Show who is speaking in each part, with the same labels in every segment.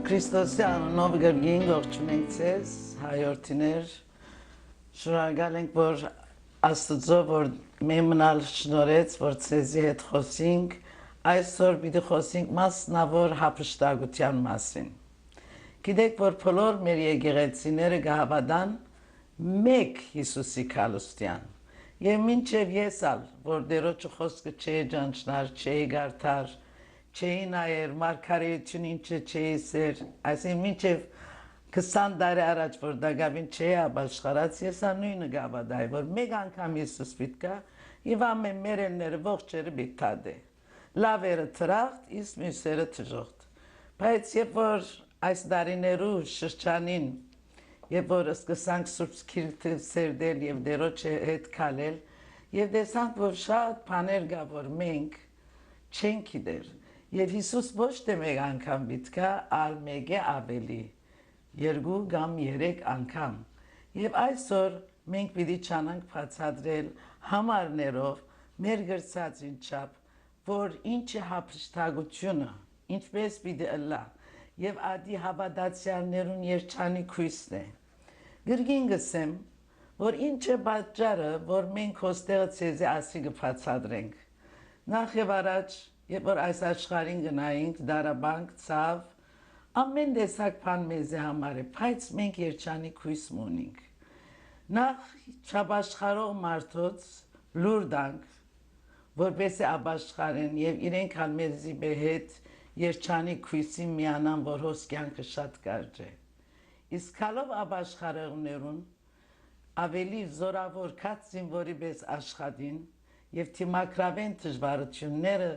Speaker 1: Քրիստոսի անունով գրգին ողջունենք ձեզ, հայորդիներ, շնորհակալ ենք, որ Աստծո, որ մեզ մնալ շնորհեց, որ ձեզի հետ խոսենք, այսօր պիտի խոսենք մասնավոր հափշտակության մասին։ Գիտեք, որ բոլոր մեր եկեղեցիները կհավատան մեկ Հիսուսի քալուստյան։ Եվ մինչև ես ալ, որ դերոջը խոսքը չէի ճանչնար, չէի գարթար, չէի նայեր, մարգարեություն ինչը չէի սեր, այսինքն մինչև 20 տարի առաջ, որ դագավին չէի ապաշխարած, ես անույնը գավադայի, որ մեկ անգամ Հիսուս պիտկա, և ամեն մերելները ողջերը պիտադե։ Լավերը թրախտ, իսկ մյուսերը թժողտ։ Բայց երբ որ այս դարիներու շրջանին, երբ որ սկսանք Սուրբ Գիրքը սերդել և դերոջը հետ քալել, և տեսանք, որ շատ բաներ կա, որ մենք չենք գիտեր։ Եվ Հիսուս ոչ թե մեկ անգամ պիտկա, այլ մեկ է ավելի, 2 կամ 3 անգամ։ Եվ այսօր մենք պիտի չանանք բացատրել համարներով մեր գրծածին չափ, որ ինչ է հափշտակությունը, ինչպես պիտի ըլլա, և ադի հավատացյալներուն երջանիկ հույսն է։ Գրգին գսեմ, որ ինչ է պատճառը, որ մենք հոստեղը ցեզի ասի կբացատրենք։ Նախ եւ առաջ, երբ որ այս աշխարհին գնայինք, դարաբանք, ցավ, ամեն տեսակ բան մեզի համար է, բայց մենք երջանիկ հույս ունենք։ Նախ չապաշխարող մարդոց լուր տանք, որպեսզի ապաշխարեն եւ իրենք հալ մեզի հետ երջանիկ հույսի միանան, որ հոս կյանքը շատ կարճ է։ Իսկ հալով ապաշխարողներուն ավելի զորավոր քած զինվորի պես աշխատին եւ թիմակրավեն դժվարությունները,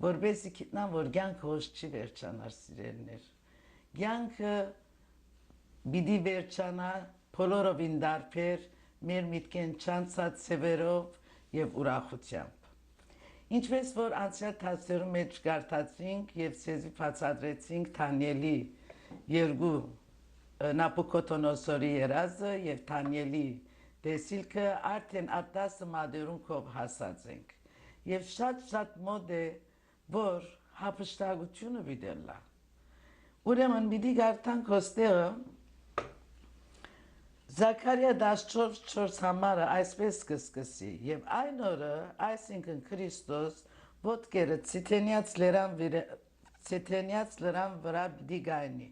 Speaker 1: որպեսզի գիտնան, որ կյանքը հոս չի վերջանար, սիրելիներ։ Կյանքը պիտի վերջանա բոլորովին դարբեր, մեր միտքեն չանցած սևերով եւ ուրախությամբ։ Ինչպես որ անցյալ դասերում մեջ կարդացինք եւ ցեզի բացատրեցինք Դանիելի 2 Նաբուկոդոնոսորի երազը եւ Դանիելի տեսիլքը արդեն արտաս մադերուն կով հասած ենք։ Եվ շատ մոտ է, որ հափշտակությունը պիտելա։ Ուրեմն պիտի կարդանք հոստեղը Զաքարիա 14:4 համարը այսպես կսկսի, եւ այն օրը, այսինքն Քրիստոս, ոտքերը ցեթենյաց լրան վրա պիտի գայնի։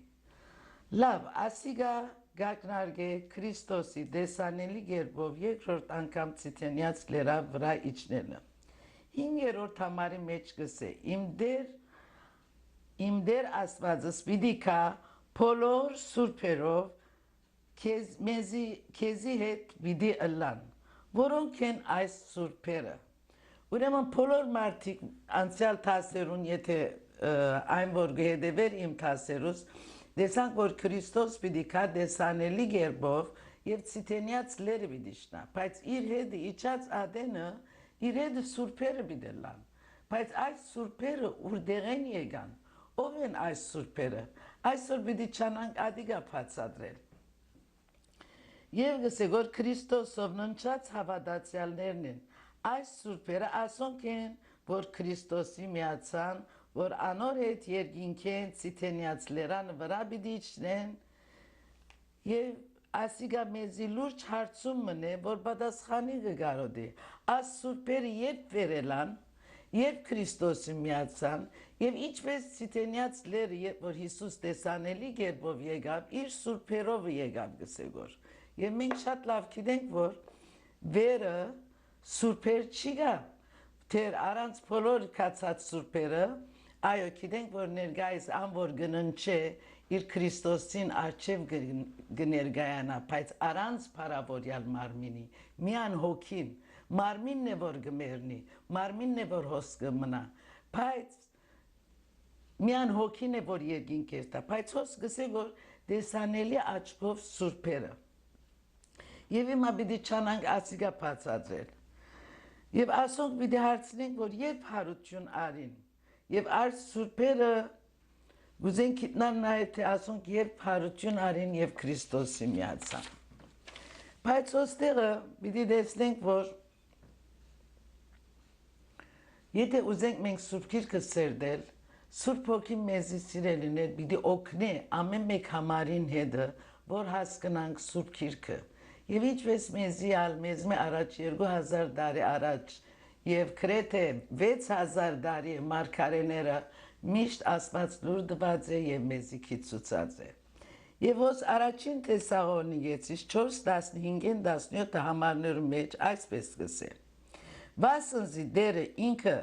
Speaker 1: Լավ, ասիգա գակնարգե Քրիստոսի դեսանելի գերբով երկրորդ անգամ ցեթենյաց լրան վրա իջնելը։ 5-րդ համարի մեջ կսե, իմ դեր Աստվածս պիտի կա բոլոր սուրբերով քեզի հետ պիտի ըլլան, որոնք են այս սուրբերը։ Ուրեմն բոլոր մարդիկ անցյալ դասերուն, եթե այն որ գհետևեր իմ դասերուս, տեսանք, որ Քրիստոս պիտի կա դեսանելի գերբով եւ ցիթենյաց լերը պիտի շնա, բայց իր հետ իջած ադենը իր հետ սուրբերը պիտի լան։ Բայց այս սուրբերը ուրդեղեն եկան, ով են այս սուրբերը։ Այսօր պիտի չանանք ադիգա բացատրել։ Եվ գսեք, որ Քրիստոսով ննչած հավատացյալներն են, այս սուրբերը ասոնք են, որ Քրիստոսի միացան, որ անոր հետ երկինքեն ցիթենյաց լերան վրա պիտի իջնեն, եւ ասիգա մեզի լուրջ հարցում մնե, որ պատասխանի կգարոդի, այս սուրբերը երբ վերելան, երբ Քրիստոսի միացան, եւ ինչպես ցիթենյաց լերը, երբ որ Հիսուս տեսանելի գերբով եկավ, իր սուրբերով եկավ գսեք որ։ Եվ մենք շատ լավ գիտենք, որ վերը սուրբեր չի գա, թեր առանց բոլոր կացած սուրբերը, այո, գիտենք, որ ներգայիս անոր գննչե իր Քրիստոսին արջև գներգայանա, բայց առանց փարավորյալ մարմինի, միան հոգին, մարմինն է, որ գմերնի, մարմինն է, որ հոս կմնա, բայց միան հոգին է, որ երկինք երտա, բայց հոս գսե, որ տեսանելի աչքով սուրբերը։ Եվ հիմա պիտի չանանք ասիգա բացատրել։ Եվ ասոնք պիտի հարցնենք, որ երբ հարություն արին, եւ այս սուրբերը գուզենք գիտնալ նայել, թե ասոնք երբ հարություն արին եւ Քրիստոսի միացան։ Բայց ոստեղը պիտի տեսնենք, որ եթե ուզենք մենք Սուրբ Գիրքը սերդել, Սուրբ ոգին մեզի սիրելիներ պիտի օգնի ամեն մեկ համարին հետը, որ հասկանանք Սուրբ Գիրքը։ Եվ ինչպես մեզի ալ մեզմե առաջ 2000 տարի առաջ եւ գրեթե 6000 տարի մարգարեները միշտ Աստված լուր տված է եւ մեզի քիծուցած է։ Եվ ոս առաջին Թեսաղոնիկեցիս 4:15-17 համարներու մեջ այսպես կսե. Վասնզի դերը ինքը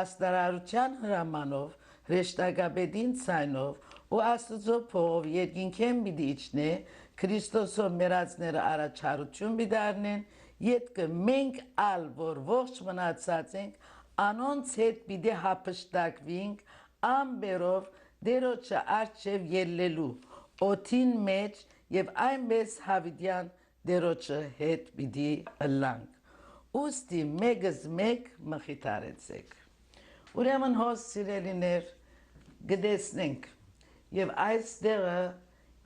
Speaker 1: աստարարության հրամանով հրեշտակապետին ցայնով ու Աստծո փողով երկինքեն պիտի իջնե Քրիստոսով մեռածները առաջարություն պիտի առնեն յետքը մենք ալ որ ողջ մնացած ենք անոնց հետ պիտի հափշտակվենք ամբերով դերոջը արչև ելլելու օթին մեջ եւ այնպես հավիտյան դերոջը հետ պիտի ըլլանք ուստի մեգս մեկ մխիթարեցեք Ուրեմն հոս սիրելիներ գտեսնենք եւ այստեղը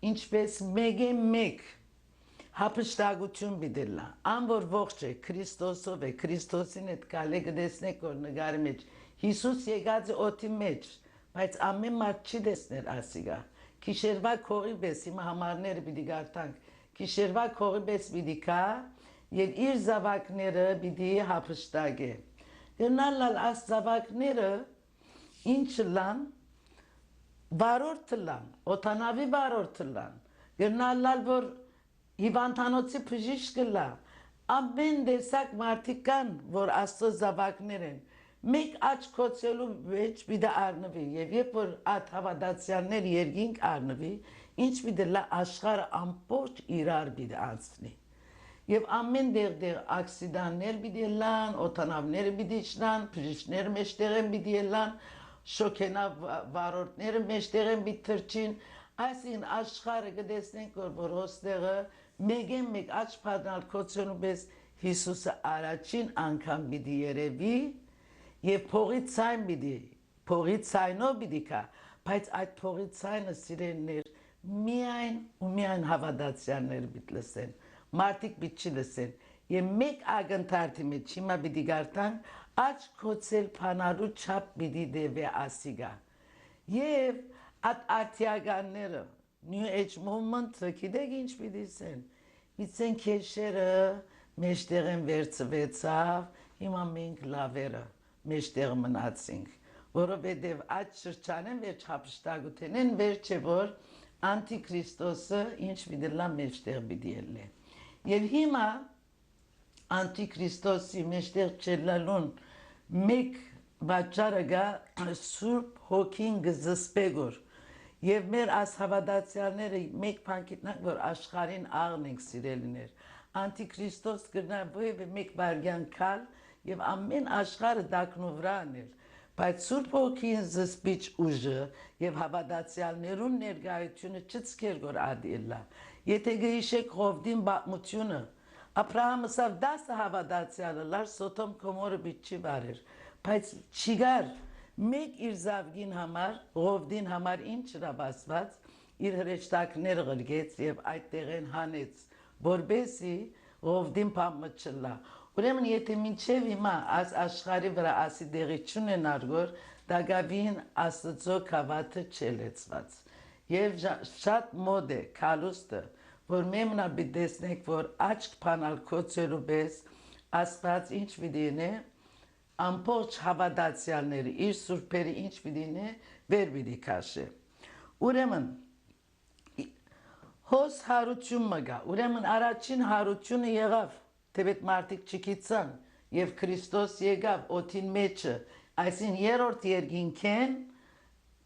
Speaker 1: ինչպես մեկ հապշտակություն բիդելա անոր ողջ է Քրիստոսով է Քրիստոսին հետ կալե գտեսնեք որ նկարի մեջ Հիսուս եկած է օդի մեջ բայց ամեն մարդ չի տեսներ ասիգա քիշերվա քողի պես հիմա համարները պիտի գարտանք քիշերվա քողի պես պիտի կա եւ իր զավակները պիտի հապշտակե Գնալալ աստավակները ինչ լան վարորդ լան օտանավի վարորդ լան գնալալ որ հիվանդանոցի բժիշկ լա ամեն դեսակ մարդիկ կան որ աստծո զավակներ են մեկ աչ կոծելու մեջ պիտի առնվի եւ երբ որ այդ հավատացյալներ երկինք առնվի ինչ պիտի լա աշխարհը ամբողջ իրար պիտի անցնի Եվ ամեն դեղ ակսիդաններ պիտի լան, օտանավները պիտի չլան, բժիշկները մեջտեղ են պիտի լան, շոքենա վարորդները մեջտեղ են պիտի թրջին, այսինքն աշխարհը կտեսնենք որ հոստեղը մեկ աչ փառնալ կոչելու պես Հիսուսը առաջին անգամ պիտի երևի եւ փողի ցայնով պիտի կա, բայց այդ փողի ցայնը սիրելիներ միայն հավատացյալները պիտի լսեն Մարդիկ պիտի լսեն եւ մեկ ագնթարթի մեջ հիմա պիտի գարտան աչ կոծել փանալու չափ պիտի դեվե ասիգա եւ at արտիականները New Age movement-ը գիտեք ինչ պիտի սեն Իցեն քեշերը մեջտեղ են վերցվեցավ հիմա մենք լավերը մեջտեղ մնացինք որովհետեւ այդ շրջանեն վերջ հապշտակութեն վերջ է որ անտիքրիստոսը ինչ պիտի լա մեջտեղ պիտի ելնե Եվ հիմա անտիքրիստոսի մեջտեղ չելալուն մեկ վաճառը գա Սուրբ հոգին գզսպեգոր Եվ մեր ասհավատացյալները մեկ բան գիտնանք որ աշխարհին աղնենք սիրելիներ Անտիքրիստոս կրնա ովևէ մեկ բարգյան կալ եւ ամեն աշխարհը դակնու վրա անել Բայց Սուրբ հոգին զսպիչ ուժը եւ հավատացյալներուն ներկայությունը չծկեր որ ադիլա Եթե գիշեք Ղովդին բացմությունը Աբրահամը սավ 10 հավատացյալը լար Սոդոմ Գոմորը բիչի վարեր բայց չիգար մեկ իր զավգին համար Ղովդին համար ինչ հրաբասված իր հրեշտակները գրգեց եւ այդտեղեն հանեց որբեսի Ղովդին փամը չլա Ուրեմն եթե մինչև հիմա աշխարհի վրա ասի դեղի չունենար որ դագավին Աստծո քավաթը չելեցված եւ շատ մոդ է քալուստը որ մեմնա բիդեսնեք որ աչք փանալ կոծելու պես Աստված ինչ պիտի ամբողջ հավատացյալները իր սուրբերը ինչ պիտի վեր պիտի քաշե Ուրեմն հոս հարություն մգա ուրեմն առաջին հարությունը եղավ Թեպետ մարդիկ չգիտան եւ Քրիստոս եկավ օթին մեջը այսին երրորդ երկինքեն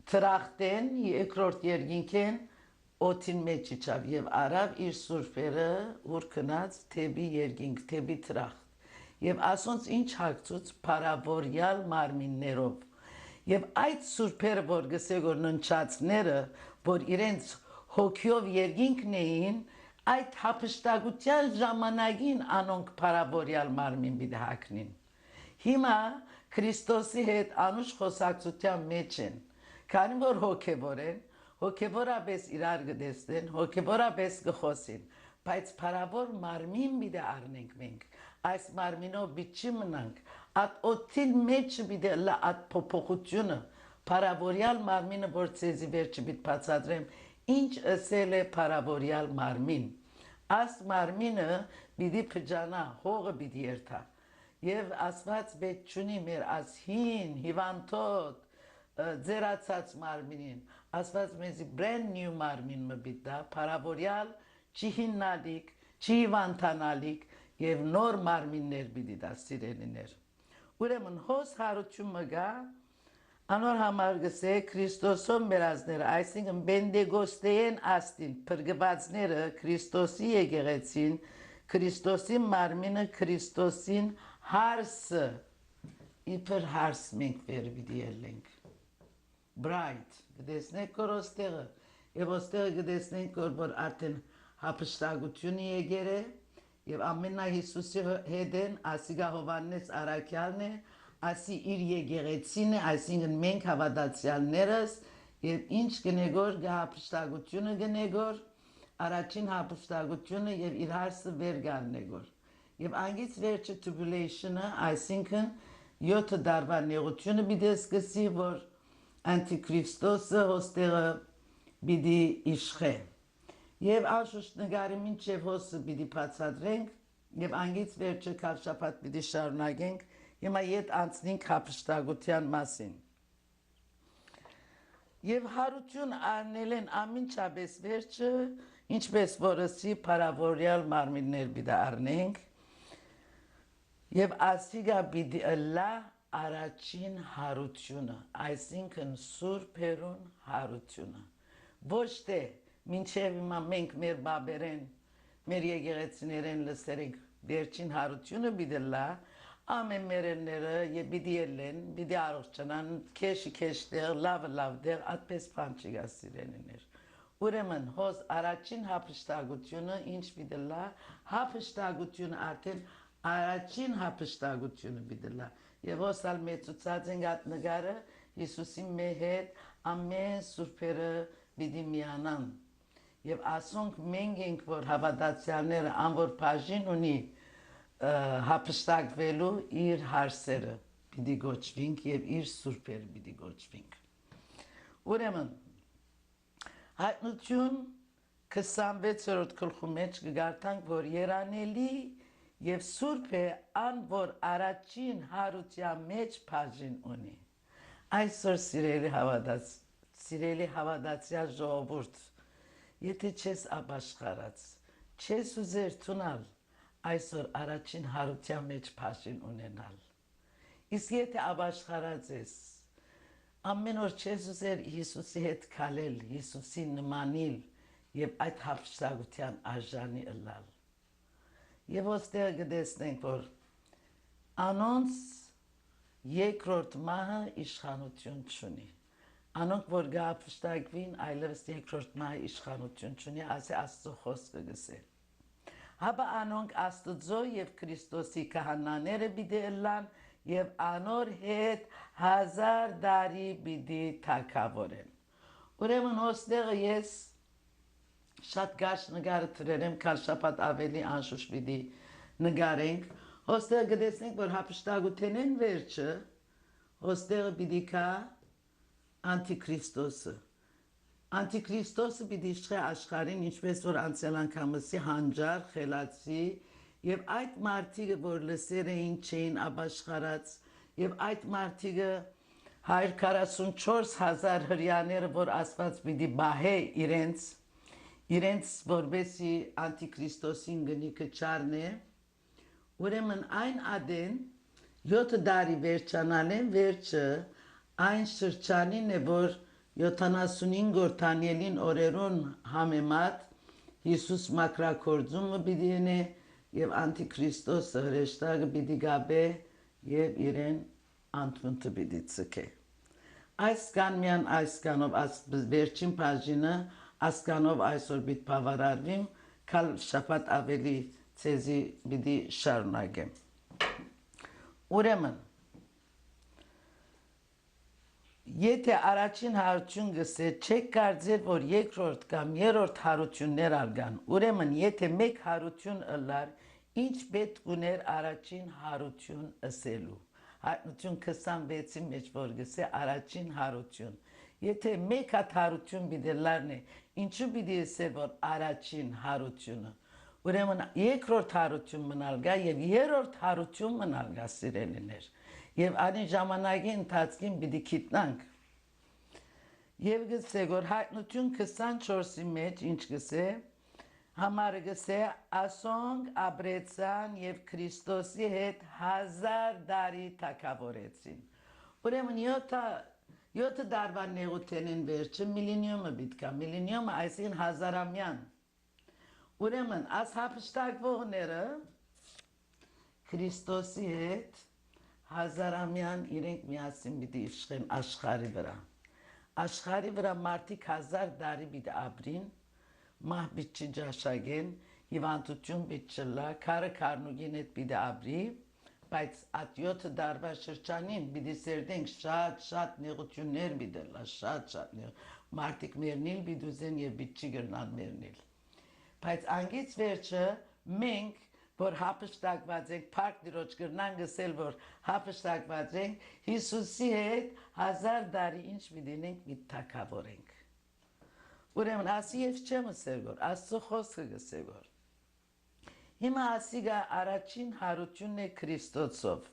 Speaker 1: տրախտեն երկրորդ երկինքեն օթին մեջ իջավ եւ արավ իր սուրբերը ուր կնաց թեբի երկինք թեբի տրախտ եւ ասոնց ինչ հագծուց փարավորյալ մարմիններով եւ այդ սուրբերը որ գսեգոր ննչածները որ իրենց հոգյով երկինքն էին Այդ հապշտակության ժամանակին անոնք փարավորյալ մարմին պիտի հագնին Հիմա Քրիստոսի հետ անուշ խոսակցության մեջ են Քանի որ հոգևոր են հոգևորապես իրար գտեսնեն հոգևորապես գխոսին բայց փարավոր մարմին պիտի առնենք մենք այս մարմինով պիտի մնանք այդ օթիլ մեջ պիտի լա այդ փոփոխությունը Փարավորյալ մարմինը որ ցեզի վերջի բիտ բացադրեմ ինչ ասել է փարավորյալ մարմին աս մարմինը պիտի փճանա հողը պիտի երթա եւ ասված պետք չունի մեր աս հին հիվանդոտ ձերացած մարմինին ասված մեզի brand new մարմին մը պիտա փարավորյալ չի հիմնալիք չի հիվանդանալիք եւ նոր մարմիններ պիտի դա սիրելիներ ուրեմն հոս հարություն մը գա անոր համար գսե Քրիստոսոն մերազները այսինքն բենդեգոստեեն աստին փրկվածները Քրիստոսի եկեղեցին Քրիստոսի մարմինը Քրիստոսին հարսը իբր հարս մենք վեր պիտի ելենք bright գտեսնեք որ ոստեղը եւ ոստեղը գտեսնենք որ արդեն հապշտագությունը եկեր է եւ ամենա Հիսուսի հետեն ասիգա Հովանես Արաքյալն է ասի իր եկեղեցին է այսինքն մենք հավատացյալներս եւ ինչ գնեգոր հապշտագությունը գնեգոր առաջին հապշտագությունը եւ իր հարսը վեր գալնեգոր եւ անգից վերջը tribulation-ը այսինքն 7 դարվա նեղությունը բիդեսկսի որ Անտիքրիստոսը ոստեղը պիտի իշխե եւ անշուշտ նկարի մինչեւ հոսը պիտի բացատրենք եւ անգից վերջը քարշապատ պիտի շարունակենք հիմա իդ անցնենք հապշտագության մասին եւ հարություն առնել են ամենչապես վերջը ինչպես որսի փարավորյալ մարմիններ պիտի առնենք եւ ասիգա պիտի ըլլա առաջին հարությունը այսինքն սուրբերուն հարությունը ոչ թե մինչև հիմա մենք մեր բաբերեն մեր եկեղեցիներեն լսերենք վերջին հարությունը բիդելա ամեն մերելները եւ պիտի ելեն պիտի առողջանան քեշտեղ լավ դեր այդպես բան չի գասիրենիներ ուրեմն հոս առաջին հապշտագությունը ինչ բիդելա հապշտագությունը արդեն առաջին հապշտագությունը բիդելա եւ հոսալ մեծուցած են գատ նգարը Հիսուսի մեհետ ամեն սուրբերը պիտի միանան եւ ասոնք մենք ենք որ հավատացյալները անոր բաժին ունի հապշտակվելու իր հարսերը պիտի գոչվինք եւ իր սուրբերը պիտի գոչվինք ուրեմն հայտնություն 26-րդ գլխու մեջ կգարտանք որ երանելի եւ սուրբ է ան որ առաջին հարության մեջ բաժին ունի այսօր սիրելի հավատացյալ ժողովուրդ եթե չես ապաշխարած չես ուզեր տունալ այսօր առաջին հարության մեջ բաժին ունենալ իսկ եթե ապաշխարած ես ամեն օր չես ուզեր Հիսուսի հետ քալել Հիսուսի նմանիլ եւ այդ հապշտակության արժանի ըլլալ Եվ ոստեղ գտեսնենք, որ անոնց երկրորդ մահը իշխանություն չունի։ Անոնք, որ գապշտակվին, այլևս երկրորդ մահը իշխանություն չունի, ասի Աստծո խոսքը գսե։ Հաբա անոնք Աստծո եւ Քրիստոսի քահանաները պիտի ըլլան եւ անոր հետ 1000 տարի պիտի թագավորեն։ Ուրեմն ոստեղը ես շատ գաշ նգարը թրերեմ քարշապատ ավելի անշուշտ պիտի նգարենք հոստեղ գտեսնենք որ հապշտագութենեն վերջը հոստեղը պիտի կա անտիքրիստոսը պիտի իշխե աշխարհին ինչպես որ անցյալ անգամսի հանջար խելացի եւ այդ մարդիկը որ լսեր էին չէին ապաշխարած եւ այդ մարդիկը 144,000 հրյաները որ Աստված պիտի բահե իրենց որբեսի անտիքրիստոսին գնիկը չարնե ուրեմն այն ադեն 7 դարի վերջանալեն վերջը այն շրջանին է որ 75 Դանիելին օրերուն համեմատ Հիսուս մակրակորձումը պիտի ենե եւ անտիքրիստոսը հրեշտակը պիտի գաբե եւ իրեն անտունտը պիտի ցկե այս կանմյան այս կանով վերջին բաժինը ասկանով այսօր պիտի բավարարվիմ կալ շապատ ավելի ցեզի պիտի շարունակեմ ուրեմն եթե առաջին հարություն գսե չեք կարծեր որ երկրորդ կամ երրորդ հարություններ արգան ուրեմն եթե մեկ հարություն ըլլար ինչ պետք ուներ առաջին հարություն ըսելու հայտնություն 26-ի մեջ որ գսե առաջին հարություն։ Եթե մեկ հատ հարություն բիդելարն է, ինչու պիտի ասել որ առաջին հարությունը։ Ուրեմն երկրորդ հարություն մնալ գա եւ երրորդ հարություն մնալ գա սիրելիներ։ Եվ այն ժամանակի ընթացքին պիտի գիտնանք։ Եվ գսե որ հայտնություն 24-ի մեջ ինչ գսե Համարը գսե ասոնք ապրեցան եւ Քրիստոսի հետ 1000 տարի թակավորեցին։ Ուրեմն 7 դարվա նեղութենին վերջը միլենիումը բիտկա, միլենիումը այսին հազարամյան։ Ուրեմն աս հապշտակվողները Քրիստոսի հետ հազարամյան իրենք միասին պիտի իշխեն աշխարհի վրա։ Աշխարհի վրա մարդիկ 1000 տարի պիտի ապրին, մահ պիտի չջաշագեն, հիվանդություն պիտի չլա, քարը քարնուգին հետ պիտի ապրի, բայց այդ 7 դարվա շրջանին պիտի սերդենք շատ նեղություններ պիտի լա, շատ մարդիկ մեռնիլ պիտի ուզեն եւ պիտի չի գրնան մեռնիլ։ Բայց անգից վերջը մենք որ հապշտակված ենք, փառք Տիրոջ գրնան գսել որ հապշտակված ենք, Հիսուսի հետ 1000 տարի ինչ պիտինենք մի թակավորենք։ Ուրեմն ասի եւ չեմ ասել որ Աստծո խոսքը գսե որ հիմա ասիգա առաջին հարությունն է Քրիստոսով։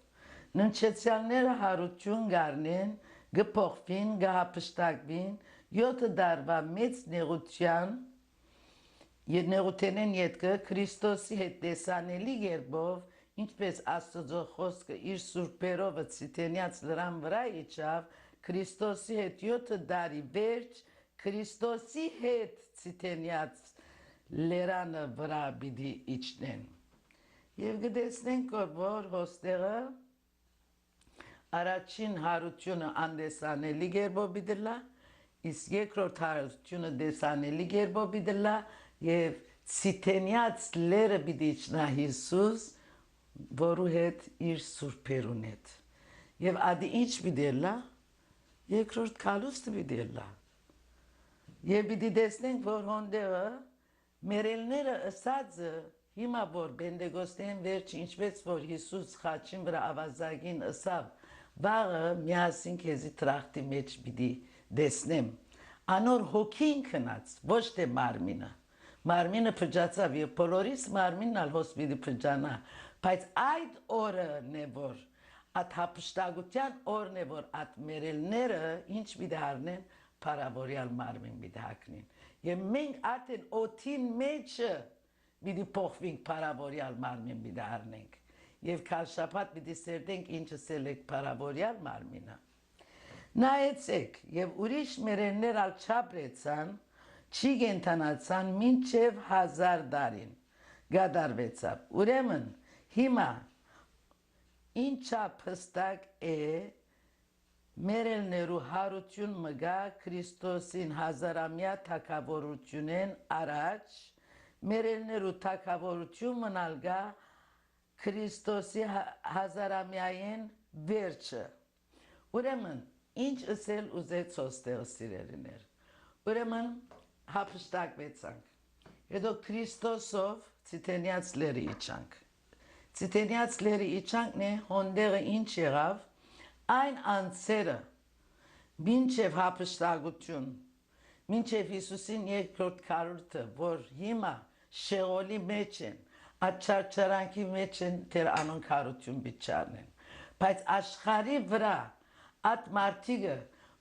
Speaker 1: Ննչեցյալները հարություն գարնեն, գփոխվին, գահապշտակվին, 7 դարվա մեծ նեղության Նեղութենեն ետքը Քրիստոսի հետ տեսանելի երբով, ինչպես Աստծո խոսքը իր սուրբերովը ցիտենյաց լրան վրա իջավ, Քրիստոսի հետ 7 տարի վերջ, Քրիստոսի հետ ցիտենյաց լերանը վրա պիտի իջնեն։ Եվ գտեսնենք որ հոստեղը առաջին հարությունը անդեսանելի երբով պիտի լա, իսկ երկրորդ հարությունը դեսանելի երբով պիտի լա, Եվ ցիտենյաց լերը պիտի իջնա Հիսուս, որու հետ իր սուրբերուն հետ։ Եվ ադի ինչ պիտի լա, երկրորդ կալուստը պիտի լա։ Եվ պիտի տեսնենք, որ հոնդեղը մերելները ըսածը հիմա որ բենդեգոստեն վերջ ինչպես որ Հիսուս խաչին վրա ավազագին ըսավ, վաղը միասին քեզի տրախտի մեջ պիտի տեսնեմ։ Անոր հոգին քնած, ոչ թե մարմինը։ Մարմինը փճացավ եւ բոլորիս մարմինն ալ հոսպիտի փճանա, բայց այդ օրն է որ at հապշտագության օրն է որ at մերելները ինչ պիտի հարնեն փարավորյալ մարմին պիտի հակնին եւ մենք ատեն օթին մեջը պիտի փոխվենք փարավորյալ մարմին պիտի հարնենք եւ քաշապատ պիտի սերդենք ինչը սելեք փարավորյալ մարմինը նայեցեք եւ ուրիշ մերելներ ալ չապրեցան Չի գենթանացան մինչև 1000 տարին գադարվեցավ։ Ուրեմն հիմա ինչա փստակ է մերելներու հարություն մգա Քրիստոսին հազարամյա թակավորությունեն առաջ մերելներու թակավորություն մնալ գա Քրիստոսի հազարամյային վերջը։ Ուրեմն ինչ ասել ուզեց հոստեղը սիրելիներ։ Ուրեմն հապշտակվեցանք։ Հետո Քրիստոսով ցիտենյաց լերի իջանք։ Ցիտենյաց լերի իջանքն է հոնդեղը ինչ եղավ, այն անցերը մինչև հապշտակություն, մինչև Հիսուսին երկրորդ քառորդը, որ հիմա շեղոլի մեջ են, աչարչարանքի մեջ են, թեր անոն քառություն բիճարնեն։ Բայց աշխարհի վրա at մարդիկը,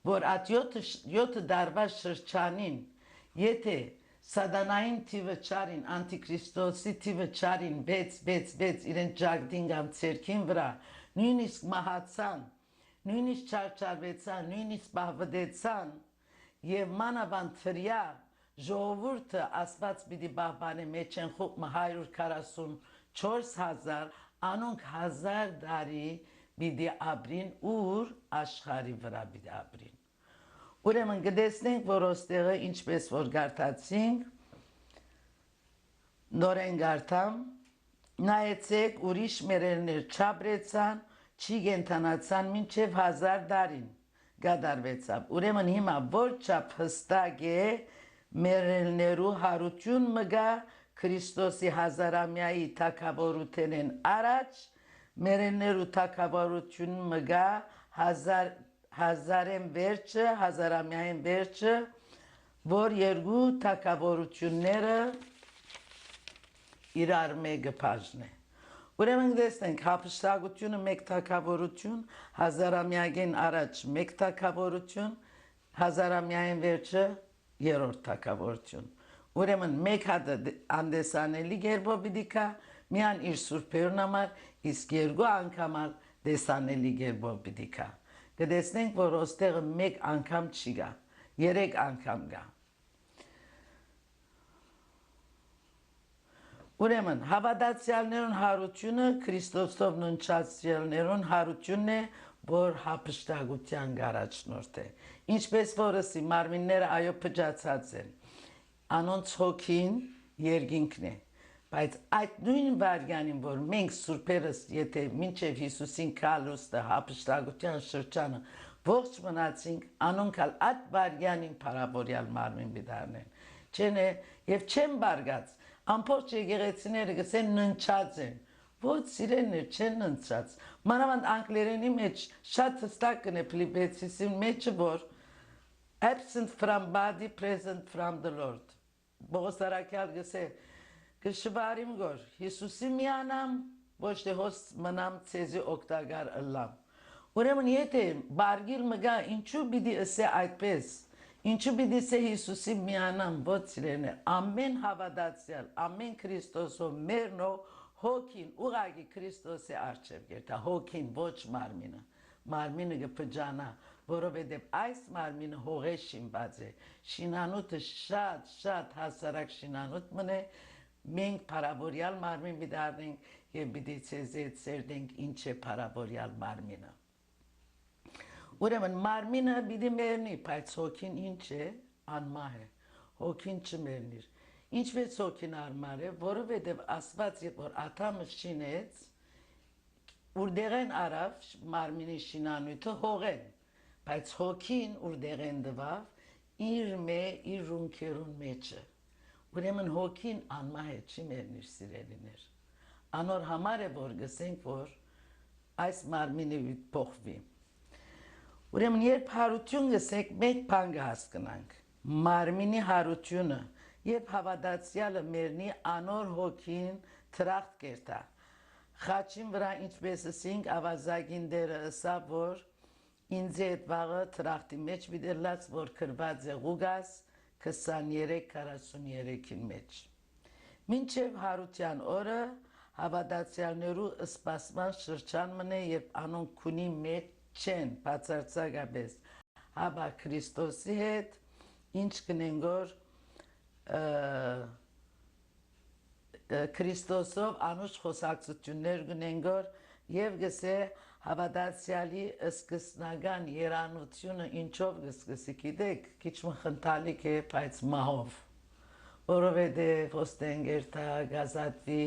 Speaker 1: որ at 7 դարվա շրջանին Եթե սադանային թիվը չարին, անտիքրիստոսի թիվը չարին, բեց իրեն ճագդին գամ ցերքին վրա, նույնիսկ մահացան, նույնիսկ չարչարվեցան, նույնիսկ պահվդեցան եւ մանավանդ թրյա ժողովուրդը ասված պիտի բահբանի մեջ են խոպը 144,000 անոնք 1000 տարի պիտի ապրին ուր աշխարհի վրա պիտի ապրին Ուրեմն գտեսնենք որ ոստեղը ինչպես որ գարտացինք նորեն գարտամ նայեցեք ուրիշ մերելներ չապրեցան չի գենթանացան մինչև 1000 տարին գադարվեցավ ուրեմն հիմա որ չափ հստակ է մերելներու հարություն մգա Քրիստոսի հազարամյայի թակավորութենեն առաջ մերեններու թակավորություն մգա հազարեն վերջը, հազարամյային վերջը, որ երկու թակավորությունները իրար մեկը բաժնե։ Ուրեմն տեսնենք հափշտակությունը մեկ թակավորություն, հազարամյակին առաջ մեկ թակավորություն, հազարամյային վերջը երրորդ թակավորություն։ Ուրեմն մեկ հատը անդեսանելի գերբով պիտի կա, միան իր սուրբերուն համար, իսկ երկու անգամ դեսանելի գերբով պիտի կա։ Կտեսնենք, որ ոստեղը մեկ անգամ չի գա, երեք անգամ գա։ Ուրեմն հավատացյալներուն հարությունը Քրիստոսով ննչացյալներուն հարությունն է, որ հափշտակության գարաչնորդ է։ Ինչպես որսի մարմինները այո փճացած են, անոնց հոգին երկինքն է։ Բայց այդ նույն վարյանին, որ մենք սուրբերս, եթե մինչև Հիսուսին քալուստը հափշտակության շրջանը ողջ մնացինք, անոնք այդ վարյանին փարավորյալ մարմին բիդարնեն։ Չեն է եւ չեն բարգած ամբողջ եկեղեցիները գսեն ննչած են, ոչ սիրելիներ չեն ննչած, մանավանդ անգլերենի մեջ շատ հստակ կն է Փիլիպպեցիցի մեջը, որ absent from body, present from the Lord, Պողոս առաքյալ գսե, կշվարիմ գոր, Հիսուսի միանամ, ոչ թե հոս մնամ ցեզի օգտակար ըլլամ։ Ուրեմն եթե բարգիլ մգա, ինչու պիտի ըսե այդպես, ինչու պիտի սե Հիսուսի միանամ, ոչ սիրելիներ, ամեն հավատացյալ, ամեն Քրիստոսով մերնով հոգին ուղղակի Քրիստոսի առջև գերտա, հոգին ոչ մարմինը, մարմինը կփճանա, որովհետև այս մարմինը հողե շինված է, շինանոթը շատ հասարակ շինանոթ մնե, մենք փարավորյալ մարմին պիտի առնենք եւ պիտի ցեզի ցերդենք ինչ է փարավորյալ մարմինը։ Ուրեմն մարմինը պիտի մեռնի, բայց հոգին ինչ է, անմահ է, հոգին չմեռնիր։ Ինչպես հոգին անմահ է, որովհետև Աստված երբ որ աթամը շինեց, ուրդեղեն արավ մարմինի շինանյութը հողեն, բայց հոգին ուրդեղեն դվավ իր ռունքերուն մեջը։ Ուրեմն հոգին անմահ է, չի մեռնիր սիրելիներ։ Անոր համար է որ գսենք, որ այս մարմինը փոխվի։ Ուրեմն երբ հարություն գսենք, մեկ բան կհասկանանք, մարմինի հարությունը, երբ հավատացյալը մեռնի, անոր հոգին թրախտ կերտա։ Խաչին վրա ինչպես ասինք, ավազագին դերը ըսա, որ ինձ այդ վաղը թրախտի մեջ բիդելած, որ կրված է Ղուգաս 23:43-ին մեջ։ Մինչև հարության օրը հավատացյալներու սպասման շրջան մնե, երբ անոնք քունի մեջ չեն բացարձակապես հաբա Քրիստոսի հետ, ինչ կնենգոր Քրիստոսով անուշ խոսակցություններ գնենգոր եւ գսե հավատացյալի սկսնական երանությունը ինչով գսկսի գիտեք, քիչ մխնդալիք է, բայց մահով, որովհետև ոստենգերտա գազատվի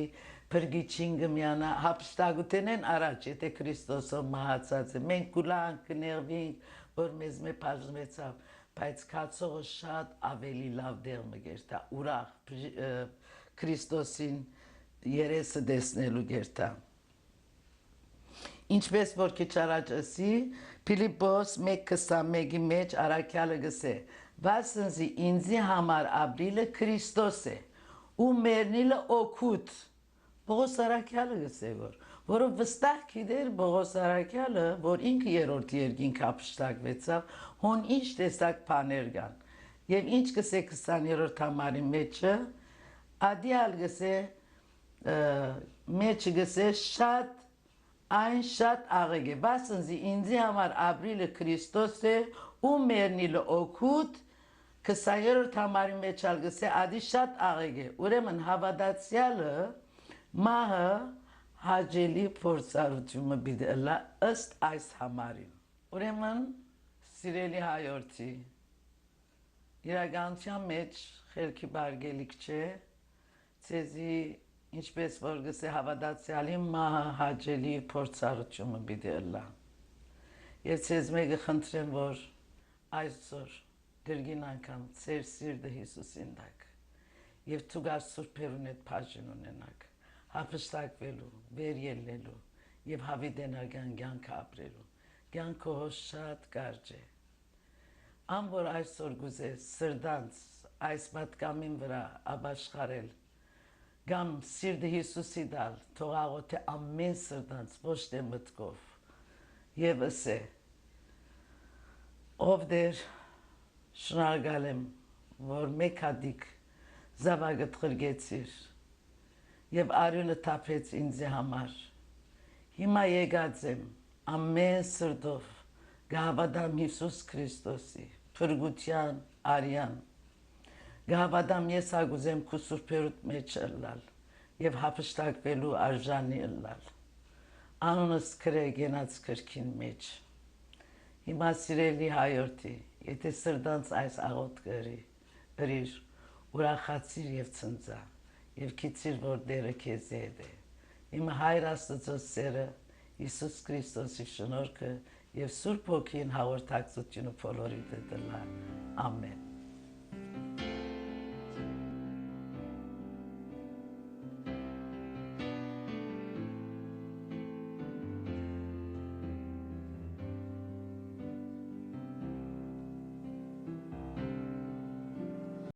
Speaker 1: Փրկիչին գմյանա հափշտակութենեն առաջ, եթե Քրիստոսով մահացած է, մենք կուլանք կներվինք, որ մեզ մե բաժնվեցավ, բայց կացողը շատ ավելի լավ դեղ մգերտա, ուրախ Քրիստոսին երեսը դեսնելու գերտա։ Ինչպես որ քիչ առաջ ասի, Փիլիպպոս 1:21-ի մեջ առաքյալը գսե, վասնզի ինձի համար ապրիլը Քրիստոս է, ու մեռնիլը օգուտ։ Պողոս առաքյալը գսե որով վստահ գիտեր Պողոս առաքյալը, որ ինքը երրորդ երկինք հափշտակվեցավ, հոն ինչ տեսակ բաներ կան։ Եվ ինչ գսե 20-րդ համարի մեջը, ադիալ գսե մեջը գսե շատ աղեկ է, վասնզի ինձի համար ապրիլը Քրիստոս է, ու մեռնիլը օգուտ, 20-րդ համարի մեջ գսե ադի շատ աղեկ է, ուրեմն հավատացյալը մահը հաջելի փորձառությունը պիտի ըլլա ըստ այս համարին։ Ուրեմն սիրելի հայորդի, իրականության մեջ խելքի բարգելիք չէ, ցեզի ինչպես որ գսե հավատացյալի մահը հաջելի փորձառությունը պիտի ըլլա։ Եվ ցեզ մեկը խնդրեմ, որ այսօր դերգին անգամ ծեր սիրտը Հիսուսին տակ եւ ցուգար սուրբերուն այդ բաժին ունենաք, հափշտակվելու, վեր ելնելու եւ հավիտենական կյանք ապրելու։ Կյանքը շատ կարճ է։ Ամ որ այսօր գուզես սրտանց այս պատկամին վրա ապաշխարել կամ սիրտը Հիսուսի դալ, թող աղոթե ամեն սրտանց ոչ թե մտքով եւ ասե ով դեր շնորհակալ եմ որ մեկ հատիկ զավակդ խրգեցիր եւ արյունը թափեց ինձ համար հիմա եկած եմ ամեն սրտով գավադամ Հիսուս Քրիստոսի փրկության արյան գավադամ ես ագուզեմ քու սուրբերուտ մեջ ըլլալ եւ հափշտակվելու արժանի ըլլալ անունս քրե գենաց քրքին մեջ հիմա սիրելի հայրտի եթե սրտանց այս աղոթքը ըրիր ուրախացիր եւ ցնծա եւ քիծիր որ Տերը քեզ հետ է իմ հայր Աստծո սերը Հիսուս Քրիստոսի շնորհքը եւ Սուրբ Հոգին հաղորդակցությունը բոլորիդ հետ լա ամեն